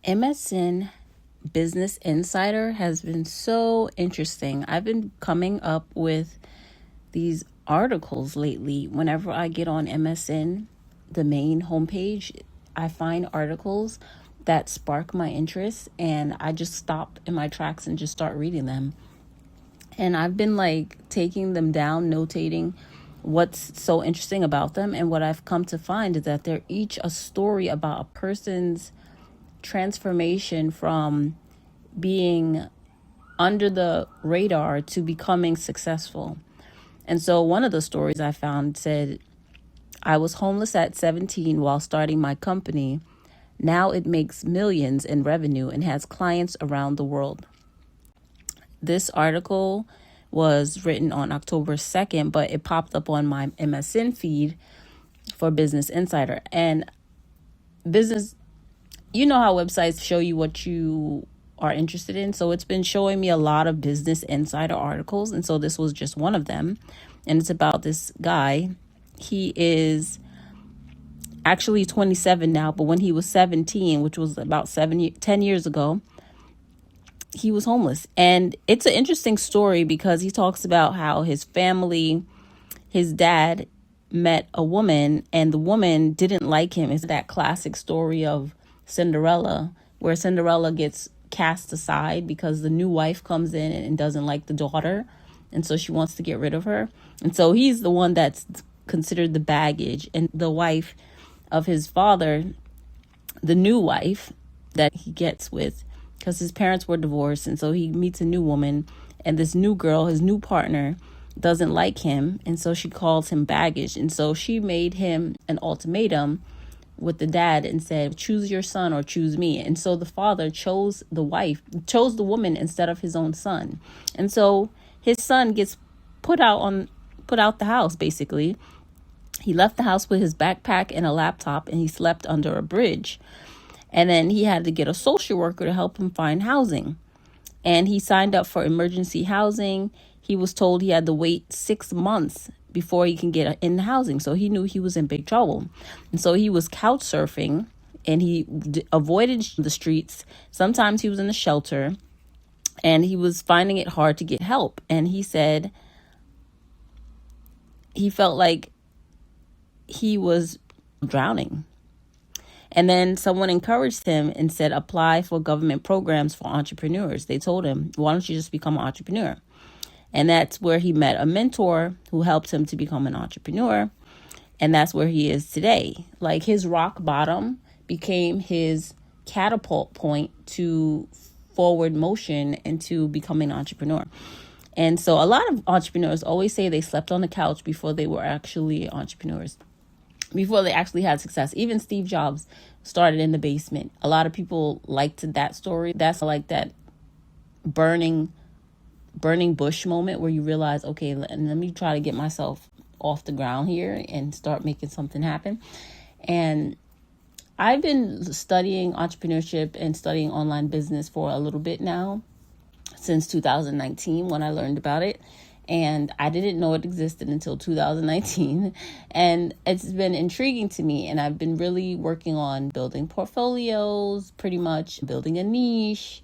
MSN Business Insider has been so interesting. I've been coming up with these articles lately. Whenever I get on MSN, the main homepage, I find articles that spark my interest, and I just stop in my tracks and just start reading them. And I've been like taking them down, notating what's so interesting about them. And what I've come to find is that they're each a story about a person's transformation from being under the radar to becoming successful. And so one of the stories I found said, I was homeless at 17 while starting my company. Now it makes millions in revenue and has clients around the world. This article was written on October 2nd, but it popped up on my MSN feed for Business Insider. And business, you know how websites show you what you are interested in. So it's been showing me a lot of Business Insider articles. And so this was just one of them. And it's about this guy. He is actually 27 now, but when he was 17, which was about 10 years ago, he was homeless. And it's an interesting story because he talks about how his family, his dad met a woman and the woman didn't like him. It's that classic story of Cinderella, where Cinderella gets cast aside because the new wife comes in and doesn't like the daughter. And so she wants to get rid of her. And so he's the one that's considered the baggage. And the wife of his father, the new wife that he gets with, because his parents were divorced. And so he meets a new woman, and this new girl, his new partner, doesn't like him. And so she calls him baggage. And so she made him an ultimatum with the dad and said, choose your son or choose me. And so the father chose the woman instead of his own son. And so his son gets put out the house, basically. He left the house with his backpack and a laptop, and he slept under a bridge. And then he had to get a social worker to help him find housing. And he signed up for emergency housing. He was told he had to wait 6 months before he can get in housing. So he knew he was in big trouble. And so he was couch surfing, and he avoided the streets. Sometimes he was in a shelter, and he was finding it hard to get help. And he said he felt like he was drowning. And then someone encouraged him and said, apply for government programs for entrepreneurs. They told him, why don't you just become an entrepreneur? And that's where he met a mentor who helped him to become an entrepreneur. And that's where he is today. Like, his rock bottom became his catapult point to forward motion into becoming an entrepreneur. And so a lot of entrepreneurs always say they slept on the couch before they were actually entrepreneurs, before they actually had success. Even Steve Jobs started in the basement. A lot of people liked that story. That's like that burning bush moment where you realize, okay, let me try to get myself off the ground here and start making something happen. And I've been studying entrepreneurship and studying online business for a little bit now, since 2019 when I learned about it. And I didn't know it existed until 2019. And it's been intriguing to me. And I've been really working on building portfolios, pretty much building a niche,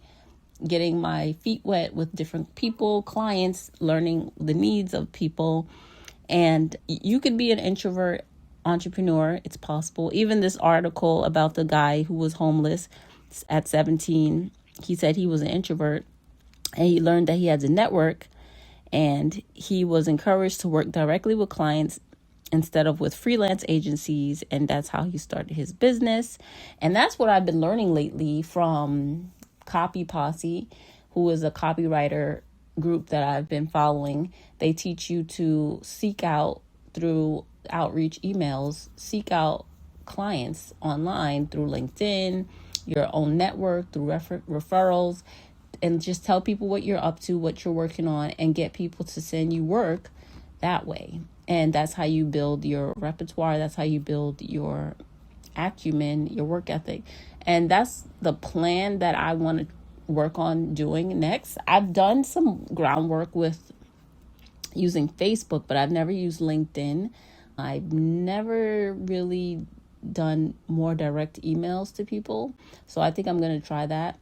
getting my feet wet with different people, clients, learning the needs of people. And you could be an introvert entrepreneur. It's possible. Even this article about the guy who was homeless at 17, he said he was an introvert, and he learned that he had to network, and he was encouraged to work directly with clients instead of with freelance agencies. And that's how he started his business. And that's what I've been learning lately from Copy Posse, who is a copywriter group that I've been following. They teach you to seek out, through outreach emails, seek out clients online through LinkedIn, your own network, through referrals, and just tell people what you're up to, what you're working on, and get people to send you work that way. And that's how you build your repertoire. That's how you build your acumen, your work ethic. And that's the plan that I want to work on doing next. I've done some groundwork with using Facebook, but I've never used LinkedIn. I've never really done more direct emails to people. So I think I'm going to try that.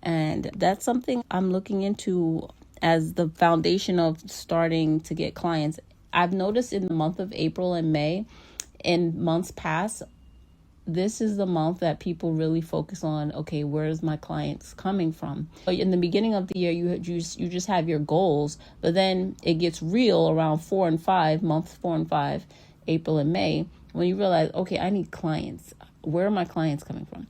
And that's something I'm looking into as the foundation of starting to get clients. I've noticed in the month of April and May, in months past, this is the month that people really focus on, okay, where's my clients coming from? In the beginning of the year, you just have your goals, but then it gets real around 4 and 5, month 4 and 5, April and May, when you realize, okay, I need clients. Where are my clients coming from?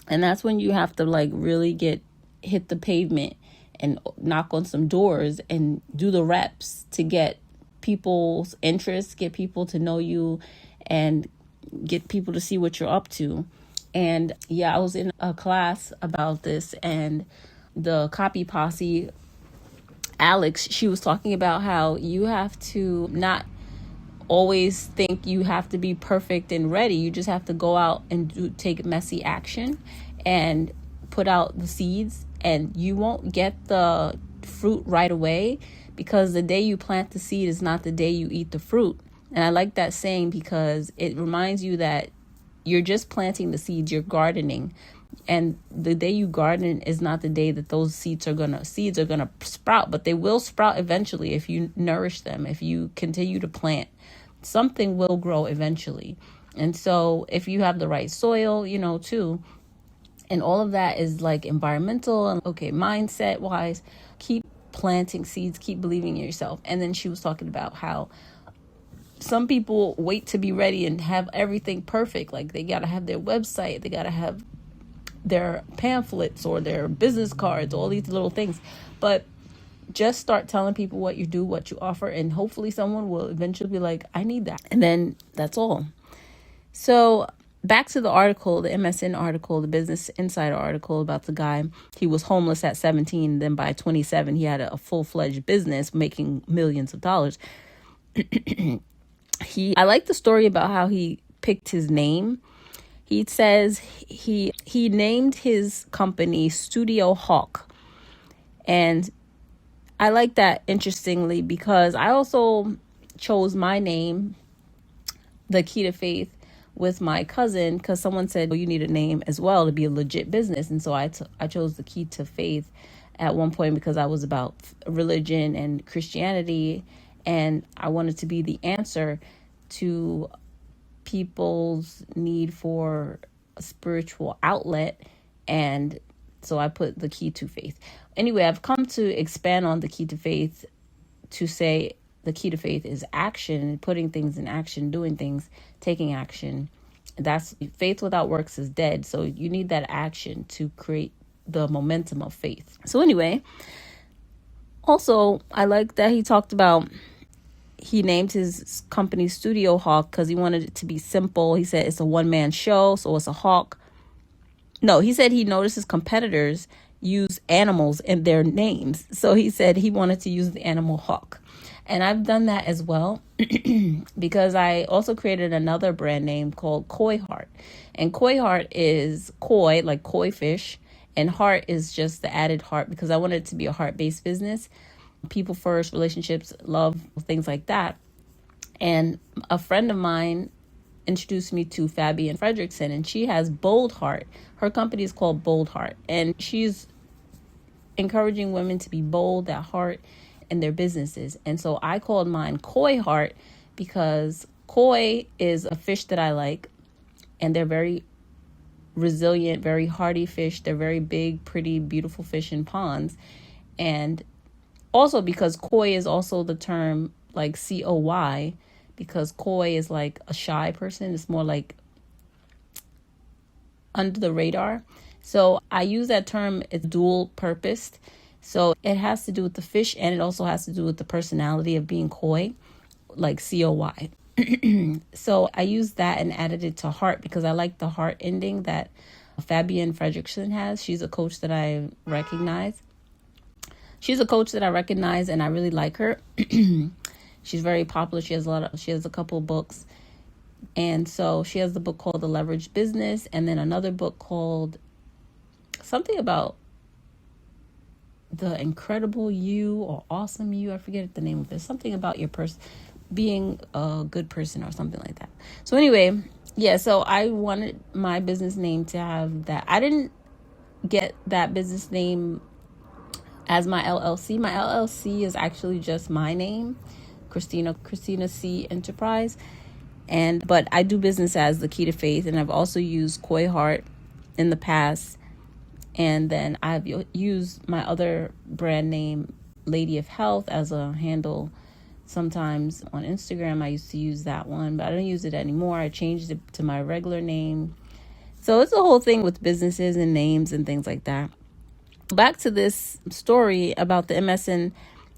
And that's when you have to like really hit the pavement and knock on some doors and do the reps to get people's interest, get people to know you, and get people to see what you're up to. And yeah, I was in a class about this, and the copy posse, Alex, she was talking about how you have to not always think you have to be perfect and ready. You just have to go out and take messy action and put out the seeds, and you won't get the fruit right away, because the day you plant the seed is not the day you eat the fruit. And I like that saying because it reminds you that you're just planting the seeds, you're gardening. And the day you garden is not the day that those seeds are gonna sprout, but they will sprout eventually if you nourish them, if you continue to plant. Something will grow eventually. And so if you have the right soil, too, and all of that is like environmental and okay, mindset wise, keep planting seeds, keep believing in yourself. And then she was talking about how some people wait to be ready and have everything perfect. Like they got to have their website, they got to have their pamphlets or their business cards, all these little things. But just start telling people what you do, what you offer, and hopefully someone will eventually be like, I need that. And then that's all. So back to the article, the MSN article, the Business Insider article about the guy. He was homeless at 17. Then by 27, he had a full-fledged business making millions of dollars. I like the story about how he picked his name. He says he named his company Studio Hawk. And I like that, interestingly, because I also chose my name, The Key to Faith, with my cousin, because someone said, well, you need a name as well to be a legit business. And so I chose The Key to Faith at one point because I was about religion and Christianity, and I wanted to be the answer to people's need for a spiritual outlet. And so I put The Key to Faith. Anyway, I've come to expand on The Key to Faith to say the key to faith is action, putting things in action, doing things, taking action. That's faith without works is dead. So you need that action to create the momentum of faith. So anyway, also I like that he talked about, he named his company Studio Hawk because he wanted it to be simple. He said it's a one-man show, so it's a hawk. No, he said he noticed his competitors use animals in their names. So he said he wanted to use the animal hawk. And I've done that as well because I also created another brand name called Koi Heart. And Koi Heart is koi, like koi fish, and heart is just the added heart because I wanted it to be a heart-based business. People first, relationships, love, things like that. And a friend of mine introduced me to Fabienne Fredrickson, and she has Bold Heart. Her company is called Bold Heart, and she's encouraging women to be bold at heart in their businesses. And so I called mine Koi Heart because koi is a fish that I like, and they're very resilient, very hardy fish. They're very big, pretty, beautiful fish in ponds. And also because koi is also the term like COY, because koi is like a shy person. It's more like under the radar. So I use that term, it's dual purposed. So it has to do with the fish, and it also has to do with the personality of being koi, like COY. So I used that and added it to heart because I like the heart ending that Fabienne Fredrickson has. She's a coach that I recognize. And I really like her. She's very popular. She has a couple books. And so she has the book called The Leveraged Business, and then another book called something about the incredible you or awesome you. I forget the name of it. Something about your person being a good person or something like that. So anyway, Yeah, so I wanted my business name to have that. I didn't get that business name as my LLC. My LLC is actually just my name, Christina C Enterprise. And but I do business as the Key to Faith, and I've also used Koi Heart in the past. And then I've used my other brand name, Lady of Health, as a handle. Sometimes on Instagram, I used to use that one, but I don't use it anymore. I changed it to my regular name. So it's a whole thing with businesses and names and things like that. Back to this story about the MSN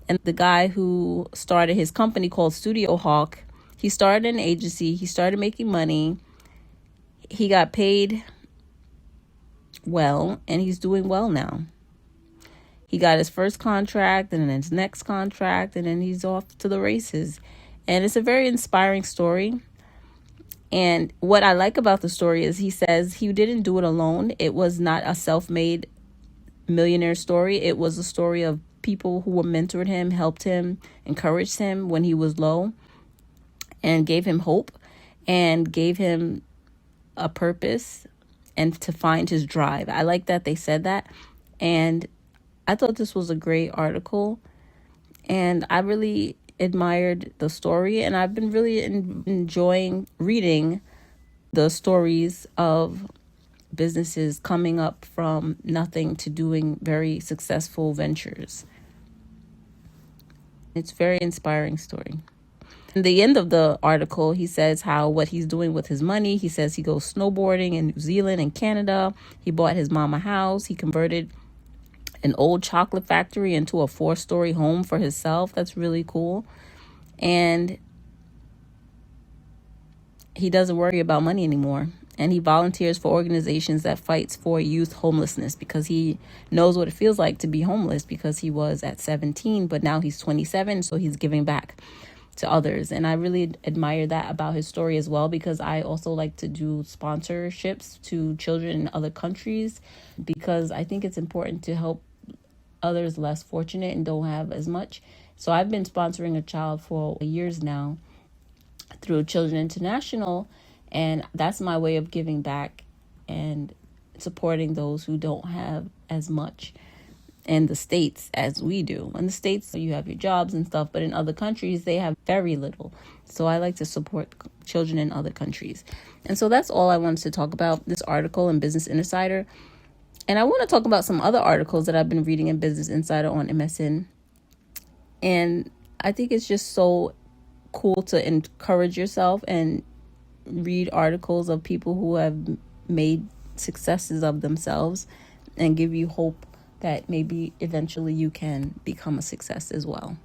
and the guy who started his company called Studio Hawk. He started an agency. He started making money. He got paid well, and he's doing well now. He got his first contract and then his next contract, and then he's off to the races. And it's a very inspiring story. And what I like about the story is he says he didn't do it alone. It was not a self-made millionaire story. It was a story of people who were mentored him, helped him, encouraged him when he was low, and gave him hope and gave him a purpose and to find his drive. I like that they said that. And I thought this was a great article, and I really admired the story, and I've been really enjoying reading the stories of businesses coming up from nothing to doing very successful ventures. It's a very inspiring story. In the end of the article, he says how what he's doing with his money. He says he goes snowboarding in New Zealand and Canada. He bought his mom a house. He converted an old chocolate factory into a 4-story home for himself. That's really cool. And he doesn't worry about money anymore. And he volunteers for organizations that fights for youth homelessness because he knows what it feels like to be homeless because he was at 17, but now he's 27, so he's giving back to others. And I really admire that about his story as well, because I also like to do sponsorships to children in other countries because I think it's important to help others less fortunate and don't have as much. So I've been sponsoring a child for years now through Children International, and that's my way of giving back and supporting those who don't have as much in the States as we do. In the States, you have your jobs and stuff, but in other countries, they have very little. So I like to support children in other countries. And so that's all I wanted to talk about, this article in Business Insider. And I want to talk about some other articles that I've been reading in Business Insider on MSN. And I think it's just so cool to encourage yourself and read articles of people who have made successes of themselves and give you hope that maybe eventually you can become a success as well.